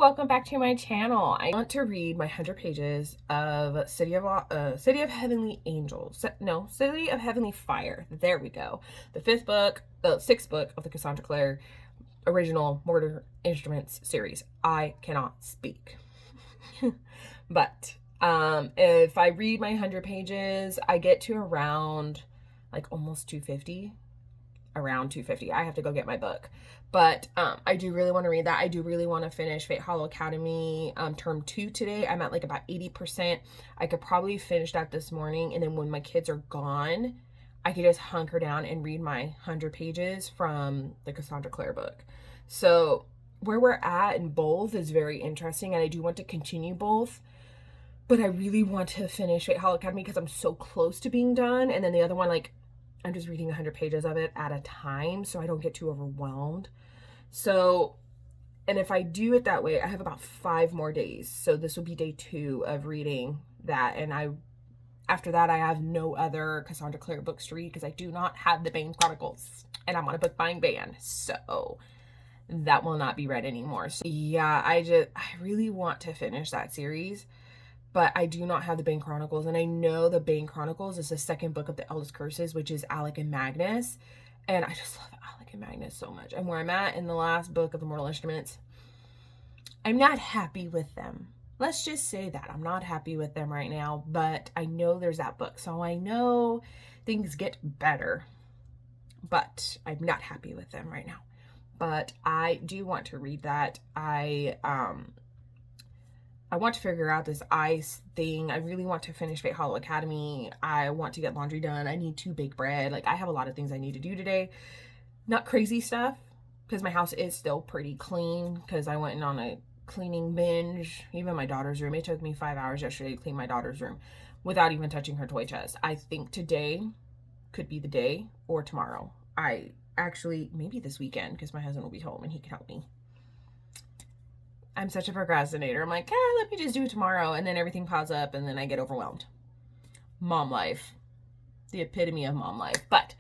welcome back to my channel. I want to read my 100 pages of City of Heavenly Angels. No, City of Heavenly Fire. There we go. The sixth book of the Cassandra Clare original Mortar Instruments series. I cannot speak. But if I read my 100 pages, I get to around like almost 250. Around 250. I have to go get my book. But I do really want to read that. I do really want to finish Fate Hollow Academy term 2 today. I'm at like about 80%. I could probably finish that this morning, and then when my kids are gone, I could just hunker down and read my 100 pages from the Cassandra Clare book. So where we're at in both is very interesting, and I do want to continue both. But I really want to finish Fate Hollow Academy because I'm so close to being done. And then the other one, like, I'm just reading 100 pages of it at a time so I don't get too overwhelmed. So, and if I do it that way, I have about 5 more days. So this will be day 2 of reading that. And after that, I have no other Cassandra Clare books to read because I do not have the Bane Chronicles. And I'm on a book buying ban. So that will not be read anymore. So yeah, I really want to finish that series. But I do not have the Bane Chronicles, and I know the Bane Chronicles is the second book of the Eldest Curses, which is Alec and Magnus, and I just love Alec and Magnus so much. And where I'm at in the last book of the Mortal Instruments, I'm not happy with them. Let's just say that. I'm not happy with them right now, but I know there's that book, so I know things get better, but I'm not happy with them right now. But I do want to read that. I want to figure out this ice thing. I really want to finish Fate Hollow Academy. I want to get laundry done. I need to bake bread. Like, I have a lot of things I need to do today. Not crazy stuff, because my house is still pretty clean, because I went on a cleaning binge. Even my daughter's room. It took me 5 hours yesterday to clean my daughter's room without even touching her toy chest. I think today could be the day, or tomorrow. Maybe this weekend, because my husband will be home and he can help me. I'm such a procrastinator. I'm like, let me just do it tomorrow. And then everything piles up and then I get overwhelmed. Mom life. The epitome of mom life. But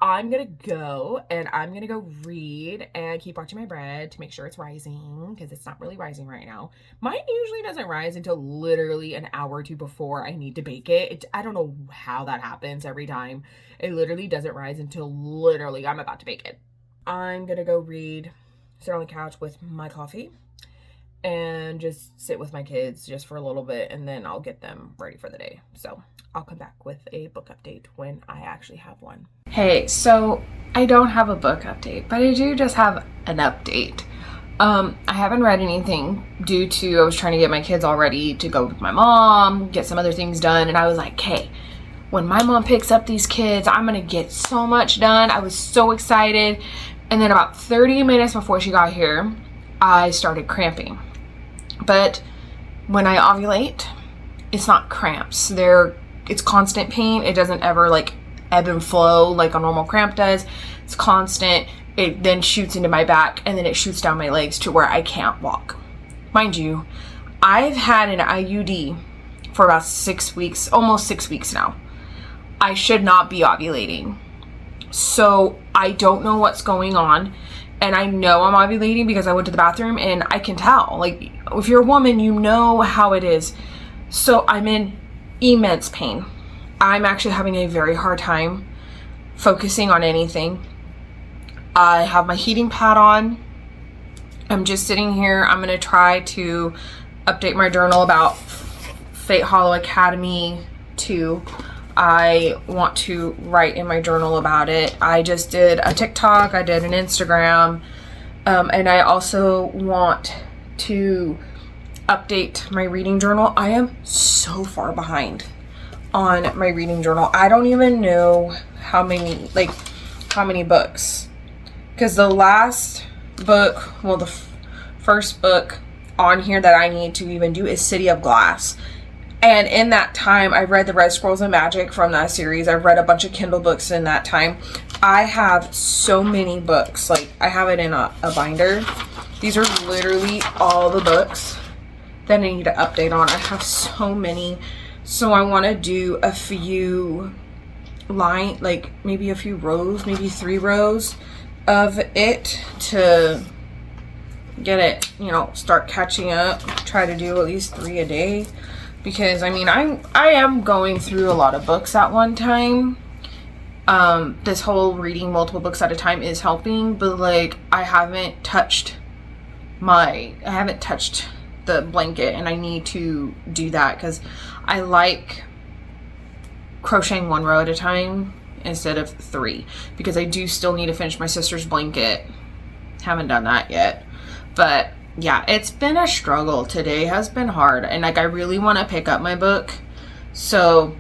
I'm going to go and I'm going to go read and keep watching my bread to make sure it's rising, because it's not really rising right now. Mine usually doesn't rise until literally an hour or two before I need to bake it. I don't know how that happens every time. It literally doesn't rise until literally I'm about to bake it. I'm going to go read, sit on the couch with my coffee, and just sit with my kids just for a little bit, and then I'll get them ready for the day. So I'll come back with a book update when I actually have one. Hey, so I don't have a book update, but I do just have an update. I haven't read anything due to I was trying to get my kids all ready to go with my mom, get some other things done, and I was like, hey, when my mom picks up these kids, I'm gonna get so much done. I was so excited. And then about 30 minutes before she got here, I started cramping. But when I ovulate, it's not cramps. It's constant pain. It doesn't ever like ebb and flow like a normal cramp does. It's constant. It then shoots into my back, and then it shoots down my legs to where I can't walk. Mind you, I've had an IUD for about 6 weeks, almost 6 weeks now. I should not be ovulating. So I don't know what's going on. And I know I'm ovulating because I went to the bathroom and I can tell. Like, if you're a woman, you know how it is. So I'm in immense pain. I'm actually having a very hard time focusing on anything. I have my heating pad on. I'm just sitting here. I'm going to try to update my journal about Fate Hollow Academy 2. I want to write in my journal about it. I just did a TikTok, I did an Instagram, and I also want to update my reading journal. I am so far behind on my reading journal. I don't even know how many books, because the last book, the first book on here that I need to even do is City of Glass. And in that time, I read the Red Scrolls of Magic from that series. I've read a bunch of Kindle books in that time. I have so many books. Like, I have it in a binder. These are literally all the books that I need to update on. I have so many. So I want to do a few maybe a few rows, maybe 3 rows of it to get it, you know, start catching up, try to do at least 3 a day, because I mean, I am going through a lot of books at one time. This whole reading multiple books at a time is helping, but like I haven't touched the blanket, and I need to do that because I like crocheting 1 row at a time instead of 3, because I do still need to finish my sister's blanket. Haven't done that yet, but yeah, it's been a struggle. Today has been hard, and like I really want to pick up my book, so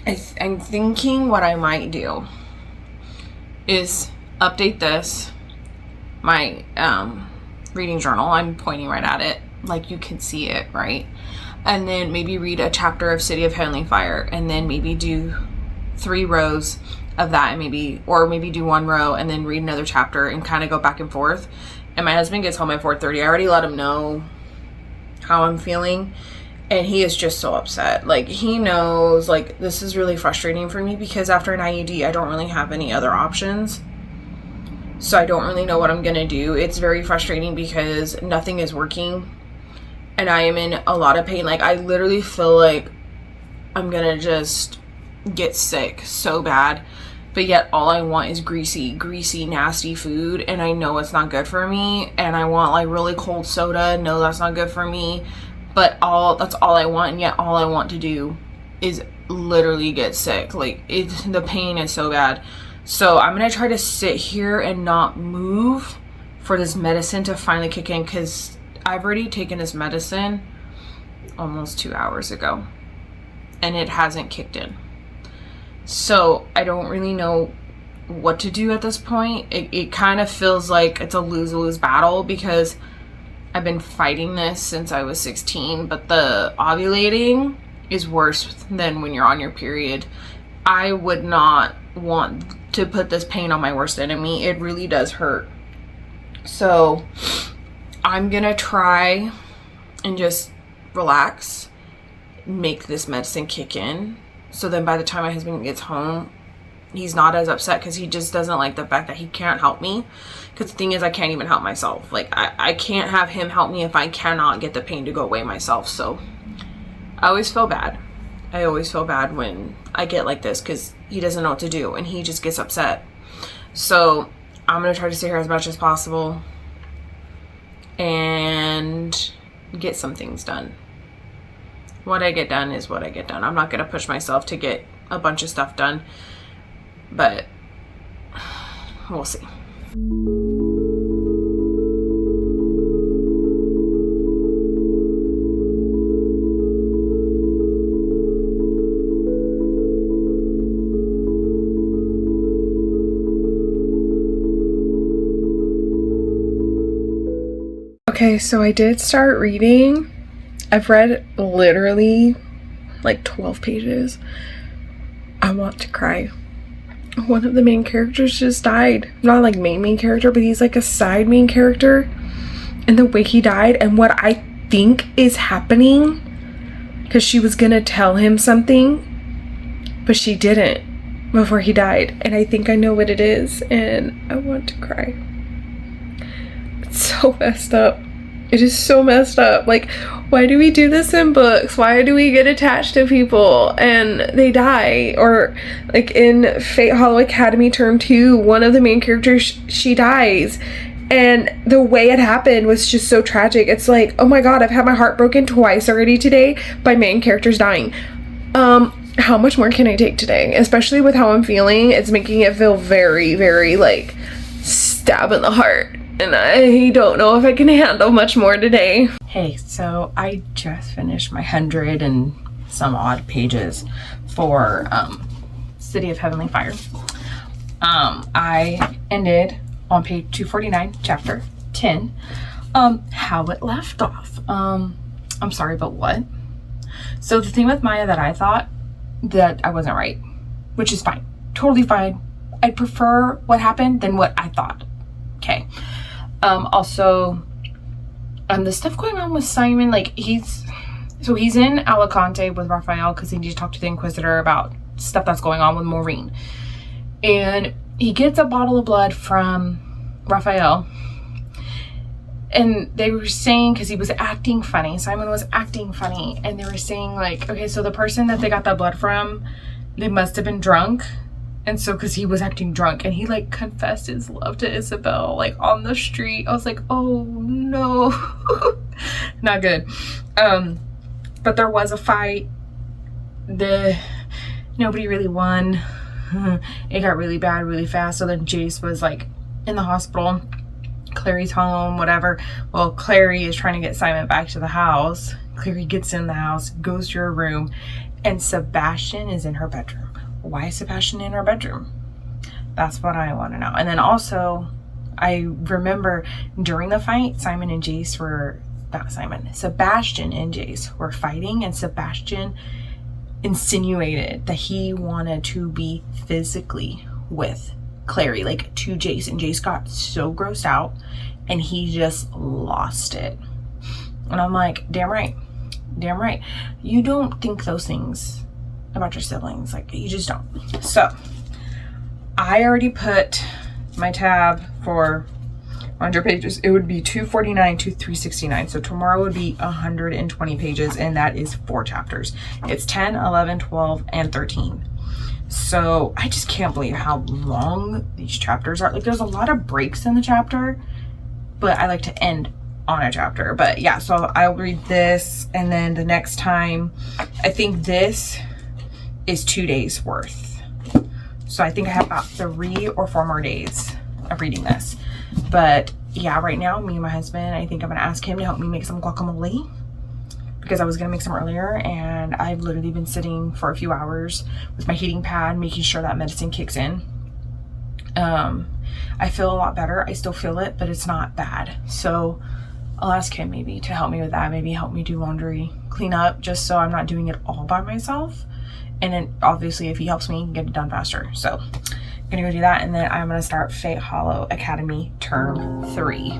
I'm thinking what I might do is update my reading journal. I'm pointing right at it, like you can see it, right? And then maybe read a chapter of City of Heavenly Fire, and then maybe do 3 rows of that, and maybe do 1 row and then read another chapter, and kind of go back and forth. And my husband gets home at 4:30. I already let him know how I'm feeling, and he is just so upset. Like, he knows, like, this is really frustrating for me, because after an IUD, I don't really have any other options. So I don't really know what I'm gonna do. It's very frustrating because nothing is working, and I am in a lot of pain. Like, I literally feel like I'm gonna just get sick so bad, but yet all I want is greasy, nasty food, and I know it's not good for me, and I want like really cold soda. No, that's not good for me, but that's all I want, and yet all I want to do is literally get sick. Like, the pain is so bad. So I'm gonna try to sit here and not move for this medicine to finally kick in, because I've already taken this medicine almost 2 hours ago and it hasn't kicked in. So I don't really know what to do at this point. It kind of feels like it's a lose-lose battle, because I've been fighting this since I was 16, but the ovulating is worse than when you're on your period. I would not want to put this pain on my worst enemy. It really does hurt. So I'm gonna try and just relax, make this medicine kick in, so then by the time my husband gets home, he's not as upset, because he just doesn't like the fact that he can't help me. Because the thing is, I can't even help myself. Like, I can't have him help me if I cannot get the pain to go away myself. So I always feel bad. I always feel bad when I get like this, because he doesn't know what to do and he just gets upset. So I'm gonna try to stay here as much as possible and get some things done. What I get done is what I get done. I'm not gonna push myself to get a bunch of stuff done, but we'll see. Okay, so I did start reading. I've read literally like 12 pages. I want to cry. One of the main characters just died. Not like main character, but he's like a side main character. And the way he died, and what I think is happening, because she was gonna tell him something, but she didn't before he died. And I think I know what it is, and I want to cry. It's so messed up. It is so messed up. Like, why do we do this in books? Why do we get attached to people and they die? Or like in Fate Hollow Academy Term 2, one of the main characters, she dies. And the way it happened was just so tragic. It's like, oh my god, I've had my heart broken twice already today by main characters dying. How much more can I take today? Especially with how I'm feeling, it's making it feel very, very like stab in the heart. And I don't know if I can handle much more today. Hey, so I just finished my 100 and some odd pages for City of Heavenly Fire. I ended on page 249, chapter 10, how it left off. I'm sorry, but what? So the thing with Maya that I thought that I wasn't right, which is fine, totally fine. I prefer what happened than what I thought. Okay. Also, the stuff going on with Simon, like he's in Alicante with Raphael because he needs to talk to the Inquisitor about stuff that's going on with Maureen. And he gets a bottle of blood from Raphael And they were saying, because he was acting funny, Simon was acting funny, and they were saying like, okay, so the person that they got that blood from, they must have been drunk. And so, because he was acting drunk, and he like confessed his love to Isabel like on the street. I was like, oh no. Not good. But there was a fight. Nobody really won. It got really bad really fast. So then Jace was like in the hospital, Clary's home, whatever. Well, Clary is trying to get Simon back to the house. Clary gets in the house, goes to her room, and Sebastian is in her bedroom. Why is Sebastian in her bedroom? That's what I want to know. And then also, I remember during the fight, Sebastian and Jace were fighting, and Sebastian insinuated that he wanted to be physically with Clary, like to Jace, and Jace got so grossed out and he just lost it. And I'm like, damn right, you don't think those things about your siblings, like you just don't. So I already put my tab for 100 pages. It would be 249 to 369. So tomorrow would be 120 pages, and that is 4 chapters. It's 10, 11, 12, and 13. So I just can't believe how long these chapters are. Like, there's a lot of breaks in the chapter, but I like to end on a chapter. But yeah, so I'll read this, and then the next time, I think this is 2 days worth. So I think I have about 3 or 4 more days of reading this. But yeah, right now, me and my husband, I think I'm gonna ask him to help me make some guacamole, because I was gonna make some earlier, and I've literally been sitting for a few hours with my heating pad, making sure that medicine kicks in. I feel a lot better. I still feel it, but it's not bad. So I'll ask him maybe to help me with that, maybe help me do laundry, clean up, just so I'm not doing it all by myself. And then obviously if he helps me, get it done faster. So I'm gonna go do that, and then I'm gonna start Fate Hollow Academy Term 3.